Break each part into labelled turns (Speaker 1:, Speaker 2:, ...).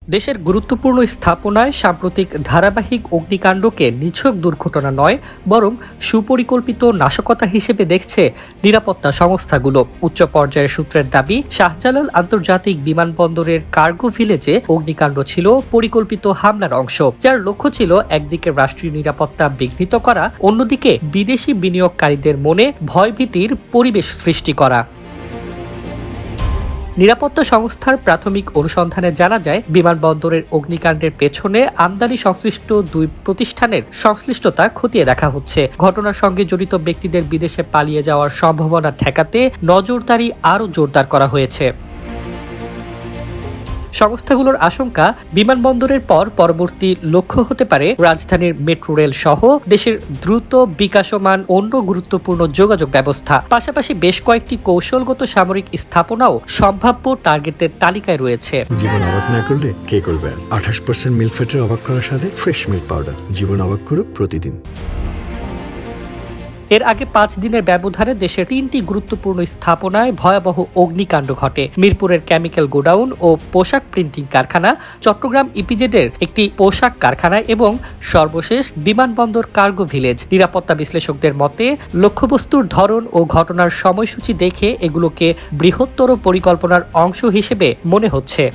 Speaker 1: দেশের গুরুত্বপূর্ণ স্থাপনায় সাম্প্রতিক ধারাবাহিক অগ্নিকাণ্ডকে নিছক দুর্ঘটনা নয়, বরং সুপরিকল্পিত নাশকতা হিসেবে দেখছে নিরাপত্তা সংস্থাগুলো। উচ্চ পর্যায়ের সূত্রের দাবি, শাহজালাল আন্তর্জাতিক বিমানবন্দরের কার্গো ভিলেজে অগ্নিকাণ্ড ছিল পরিকল্পিত হামলার অংশ, যার লক্ষ্য ছিল একদিকে রাষ্ট্রীয় নিরাপত্তা বিঘ্নিত করা, অন্যদিকে বিদেশি বিনিয়োগকারীদের মনে ভয়ভীতির পরিবেশ সৃষ্টি করা। নিরাপত্তা সংস্থার প্রাথমিক অনুসন্ধানে জানা যায়, বিমানবন্দরের অগ্নিকাণ্ডের পেছনে আমদানি সংশ্লিষ্ট দুই প্রতিষ্ঠানের সংশ্লিষ্টতা খতিয়ে দেখা হচ্ছে। ঘটনার সঙ্গে জড়িত ব্যক্তিদের বিদেশে পালিয়ে যাওয়ার সম্ভাবনা ঠেকাতে নজরদারি আরও জোরদার করা হয়েছে। সংস্থাগুলোর আশঙ্কা, বিমানবন্দরের পর পরবর্তী লক্ষ্য হতে পারে রাজধানীর মেট্রো রেল সহ দেশের দ্রুত বিকাশমান অন্য গুরুত্বপূর্ণ যোগাযোগ ব্যবস্থা। পাশাপাশি বেশ কয়েকটি কৌশলগত সামরিক স্থাপনাও সম্ভাব্য টার্গেটের তালিকায় রয়েছে।
Speaker 2: জীবন অবাক না করলে কে করবে? 28% মিল্ক ফ্যাটের অবাক করার সাথে ফ্রেশ মিল্ক পাউডার। জীবন অবাক করুক প্রতিদিন।
Speaker 1: এর আগে 5 দিনের ব্যবধানে দেশের 3টি গুরুত্বপূর্ণ স্থাপনায় ভয়াবহ অগ্নিকাণ্ড ঘটে। মিরপুরের কেমিক্যাল গোডাউন ও পোশাক প্রিন্টিং কারখানা, চট্টগ্রাম ইপিজেডের একটি পোশাক কারখানা এবং সর্বশেষ বিমানবন্দর কার্গো ভিলেজ। নিরাপত্তা বিশ্লেষকদের মতে, লক্ষ্যবস্তুর ধরন ও ঘটনার সময়সূচি দেখে এগুলোকে বৃহত্তর পরিকল্পনার অংশ হিসেবে মনে হচ্ছে।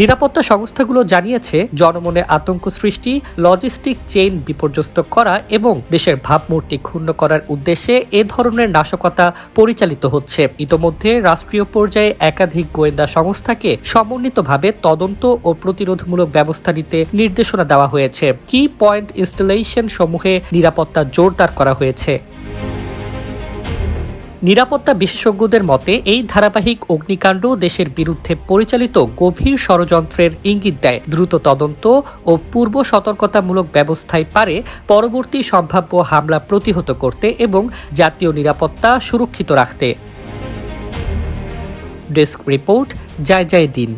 Speaker 1: নিরাপত্তা সংস্থাগুলো জানিয়েছে, জনমনে আতঙ্ক সৃষ্টি, লজিস্টিক চেইন বিপর্যস্ত করা এবং দেশের ভাবমূর্তি ক্ষুণ্ণ করার উদ্দেশ্যে এ ধরনের নাশকতা পরিচালিত হচ্ছে। ইতোমধ্যে রাষ্ট্রীয় পর্যায়ে একাধিক গোয়েন্দা সংস্থাকে সমন্বিতভাবে তদন্ত ও প্রতিরোধমূলক ব্যবস্থা নিতে নির্দেশনা দেওয়া হয়েছে। কি পয়েন্ট ইনস্টলেশন সমূহে নিরাপত্তা জোরদার করা হয়েছে। নিরাপত্তা বিশেষজ্ঞদের মতে, এই ধারাবাহিক অগ্নিকাণ্ড দেশের বিরুদ্ধে পরিচালিত গভীর ষড়যন্ত্রের ইঙ্গিত দেয়। দ্রুত তদন্ত ও পূর্ব সতর্কতামূলক ব্যবস্থায় পারে পরবর্তী সম্ভাব্য হামলা প্রতিহত করতে এবং জাতীয় নিরাপত্তা সুরক্ষিত রাখতে। ডেস্ক রিপোর্ট, জয় জয় দিন।